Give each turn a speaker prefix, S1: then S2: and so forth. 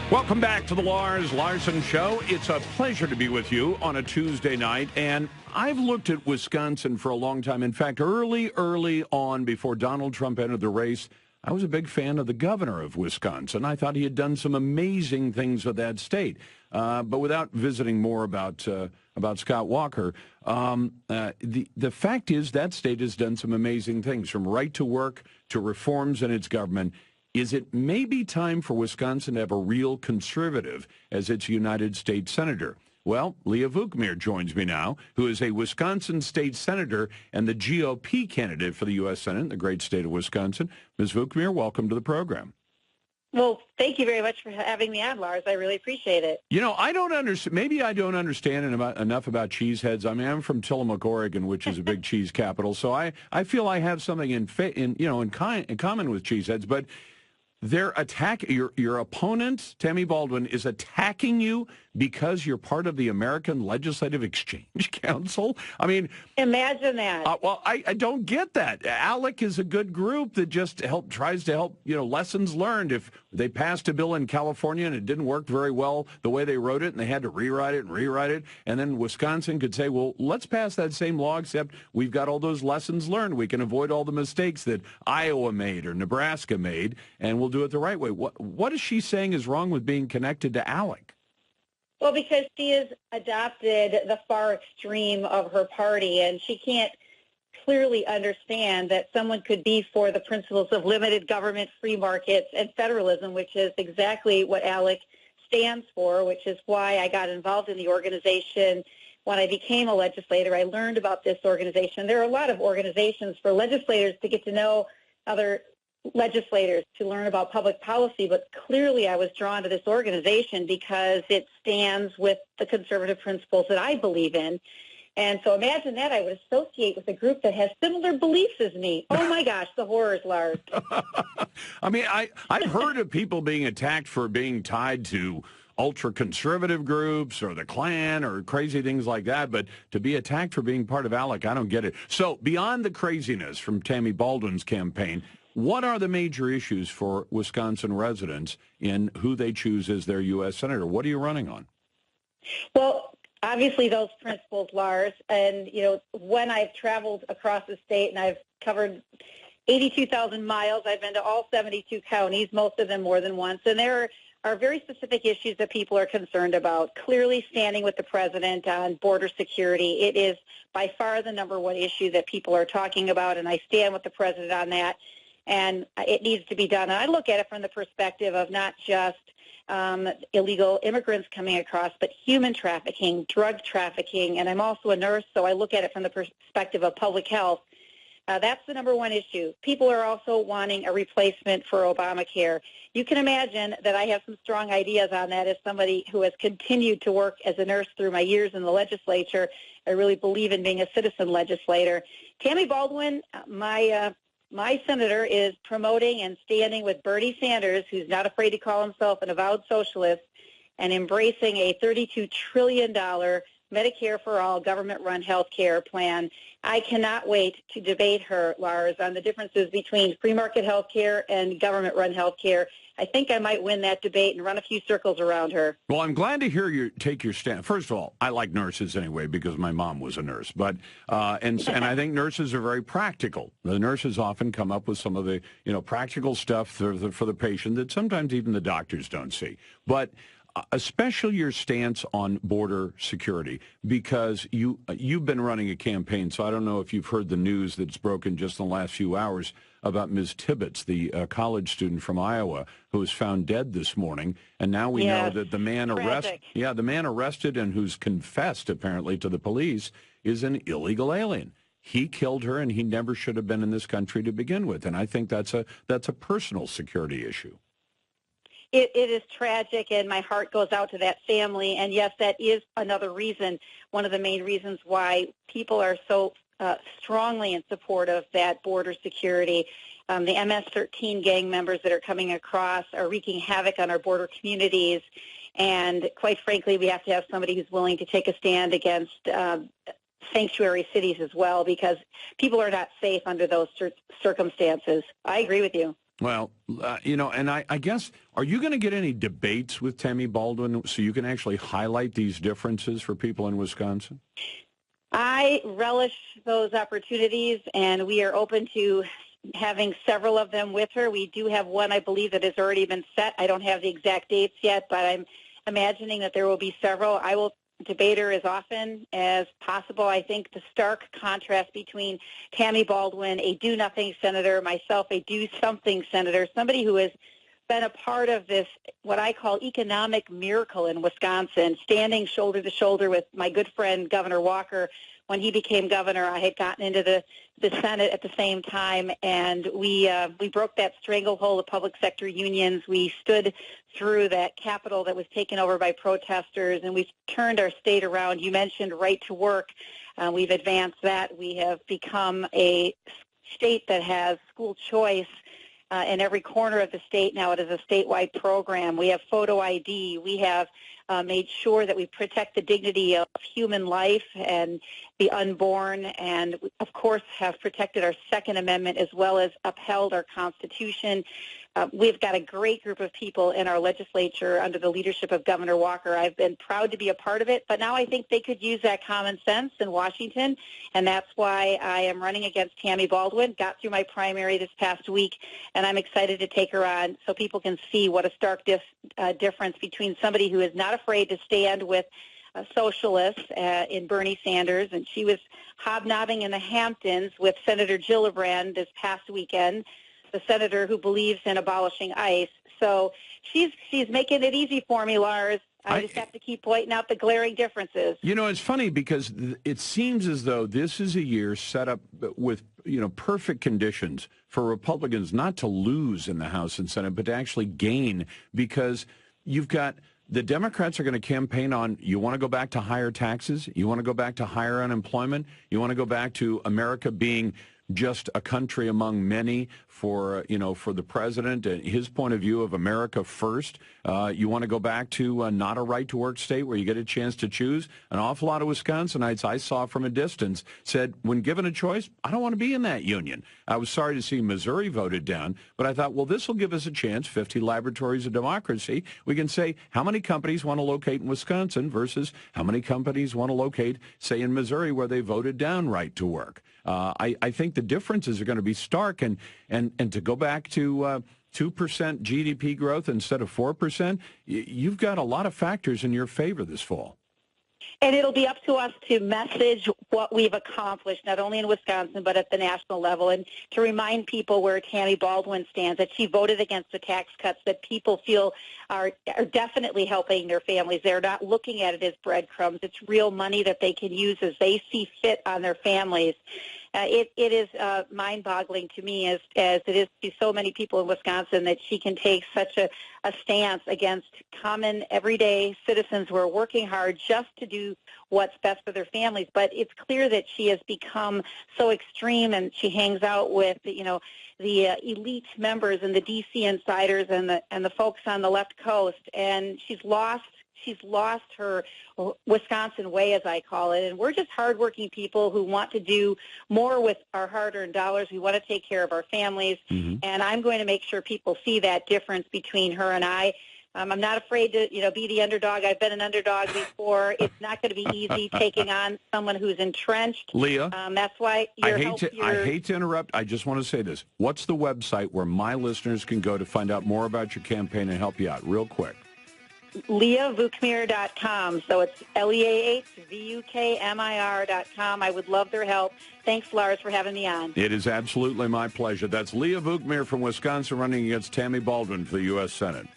S1: Welcome back to the Lars Larson Show. It's a pleasure to be with you on a Tuesday night. And I've looked at Wisconsin for a long time. In fact, early on, before Donald Trump entered the race, I was a big fan of the governor of Wisconsin. I thought he had done some amazing things with that state. But without visiting more about Scott Walker, the fact is that state has done some amazing things, from right to work to reforms in its government. Is it maybe time for Wisconsin to have a real conservative as its United States Senator? Well, Leah Vukmir joins me now, who is a Wisconsin state senator and the GOP candidate for the U.S. Senate in the great state of Wisconsin. Ms. Vukmir, welcome to the program.
S2: Well, thank you very much for having me on, Lars. I really appreciate it.
S1: You know, I don't understand. Maybe I don't understand enough about cheeseheads. I mean, I'm from Tillamook, Oregon, which is a big cheese capital, so I feel I have something in common with cheeseheads, but they're your opponent, Tammy Baldwin, is attacking you because you're part of the American Legislative Exchange Council. I mean,
S2: imagine that.
S1: Well, I don't get that. ALEC is a good group that just tries to help, lessons learned. If they passed a bill in California and it didn't work very well the way they wrote it and they had to rewrite it, and then Wisconsin could say, well, let's pass that same law, except we've got all those lessons learned. We can avoid all the mistakes that Iowa made or Nebraska made, and we'll do it the right way. What is she saying is wrong with being connected to ALEC?
S2: Well, because she has adopted the far extreme of her party, and she can't clearly understand that someone could be for the principles of limited government, free markets, and federalism, which is exactly what ALEC stands for, which is why I got involved in the organization. When I became a legislator, I learned about this organization. There are a lot of organizations for legislators to get to know other legislators, to learn about public policy, but clearly I was drawn to this organization because it stands with the conservative principles that I believe in. And so imagine that I would associate with a group that has similar beliefs as me. Oh my gosh, the horrors, Lars.
S1: I mean, I've heard of people being attacked for being tied to ultra-conservative groups or the Klan or crazy things like that, but to be attacked for being part of ALEC, I don't get it. So beyond the craziness from Tammy Baldwin's campaign, what are the major issues for Wisconsin residents in who they choose as their U.S. Senator? What are you running on?
S2: Well, obviously those principles, Lars, and, when I've traveled across the state and I've covered 82,000 miles, I've been to all 72 counties, most of them more than once, and there are very specific issues that people are concerned about. Clearly standing with the president on border security. It is by far the number one issue that people are talking about, and I stand with the president on that. And it needs to be done. And I look at it from the perspective of not just illegal immigrants coming across, but human trafficking, drug trafficking, and I'm also a nurse, so I look at it from the perspective of public health. That's the number one issue. People are also wanting a replacement for Obamacare. You can imagine that I have some strong ideas on that as somebody who has continued to work as a nurse through my years in the legislature. I really believe in being a citizen legislator. Tammy Baldwin, my senator, is promoting and standing with Bernie Sanders, who's not afraid to call himself an avowed socialist, and embracing a $32 trillion Medicare for all government-run health care plan. I cannot wait to debate her, Lars, on the differences between free market health care and government-run health care. I think I might win that debate and run a few circles around her.
S1: Well, I'm glad to hear you take your stand. First of all, I like nurses anyway because my mom was a nurse. But and I think nurses are very practical. The nurses often come up with some of the practical stuff for the patient that sometimes even the doctors don't see. But especially your stance on border security, because you've been running a campaign, so I don't know if you've heard the news that's broken just in the last few hours about Ms. Tibbetts, the college student from Iowa, who was found dead this morning, and now we know that the man arrested and who's confessed apparently to the police is an illegal alien. He killed her, and he never should have been in this country to begin with, and I think that's a personal security issue.
S2: It is tragic, and my heart goes out to that family. And, yes, that is another reason, one of the main reasons why people are so strongly in support of that border security. The MS-13 gang members that are coming across are wreaking havoc on our border communities. And, quite frankly, we have to have somebody who's willing to take a stand against sanctuary cities as well, because people are not safe under those circumstances. I agree with you.
S1: Well, and I guess, are you going to get any debates with Tammy Baldwin so you can actually highlight these differences for people in Wisconsin?
S2: I relish those opportunities, and we are open to having several of them with her. We do have one, I believe, that has already been set. I don't have the exact dates yet, but I'm imagining that there will be several. I will debate her as often as possible. I think the stark contrast between Tammy Baldwin, a do-nothing senator, myself, a do-something senator, somebody who has been a part of this, what I call economic miracle in Wisconsin, standing shoulder to shoulder with my good friend Governor Walker. When he became governor, I had gotten into the Senate at the same time, and we broke that stranglehold of public sector unions. We stood through that Capitol that was taken over by protesters, and we've turned our state around. You mentioned right to work. We've advanced that. We have become a state that has school choice in every corner of the state now. It is a statewide program. We have photo ID. We have made sure that we protect the dignity of human life and the unborn, and of course have protected our Second Amendment as well as upheld our Constitution. We've got a great group of people in our legislature under the leadership of Governor Walker. I've been proud to be a part of it, but now I think they could use that common sense in Washington, and that's why I am running against Tammy Baldwin. Got through my primary this past week, and I'm excited to take her on so people can see what a stark difference between somebody who is not afraid to stand with socialists in Bernie Sanders, and she was hobnobbing in the Hamptons with Senator Gillibrand this past weekend, the senator who believes in abolishing ICE. So she's making it easy for me, Lars. I just have to keep pointing out the glaring differences.
S1: It's funny because it seems as though this is a year set up with, perfect conditions for Republicans not to lose in the House and Senate, but to actually gain, because you've got the Democrats are going to campaign on, you want to go back to higher taxes, you want to go back to higher unemployment, you want to go back to America being just a country among many for the president and his point of view of America first. You want to go back to not a right-to-work state where you get a chance to choose. An awful lot of Wisconsinites I saw from a distance said, when given a choice, I don't want to be in that union. I was sorry to see Missouri voted down, but I thought, well, this will give us a chance, 50 laboratories of democracy. We can say how many companies want to locate in Wisconsin versus how many companies want to locate, say, in Missouri where they voted down right to work. I think the differences are going to be stark, and to go back to 2% GDP growth instead of 4%, you've got a lot of factors in your favor this fall.
S2: And it'll be up to us to message what we've accomplished, not only in Wisconsin, but at the national level, and to remind people where Tammy Baldwin stands, that she voted against the tax cuts that people feel are definitely helping their families. They're not looking at it as breadcrumbs. It's real money that they can use as they see fit on their families. It is mind-boggling to me, as it is to so many people in Wisconsin, that she can take such a stance against common, everyday citizens who are working hard just to do what's best for their families. But it's clear that she has become so extreme, and she hangs out with, the elite members and the D.C. insiders and the folks on the left coast, and she's lost her Wisconsin way, as I call it. And we're just hardworking people who want to do more with our hard-earned dollars. We want to take care of our families. Mm-hmm. And I'm going to make sure people see that difference between her and I. I'm not afraid to, be the underdog. I've been an underdog before. It's not going to be easy taking on someone who's entrenched.
S1: Leah,
S2: that's why
S1: I hate to interrupt. I just want to say this. What's the website where my listeners can go to find out more about your campaign and help you out, real quick?
S2: LeahVukmir.com. So it's LeahVukmir.com. I would love their help. Thanks, Lars, for having me on.
S1: It is absolutely my pleasure. That's Leah Vukmir from Wisconsin running against Tammy Baldwin for the U.S. Senate.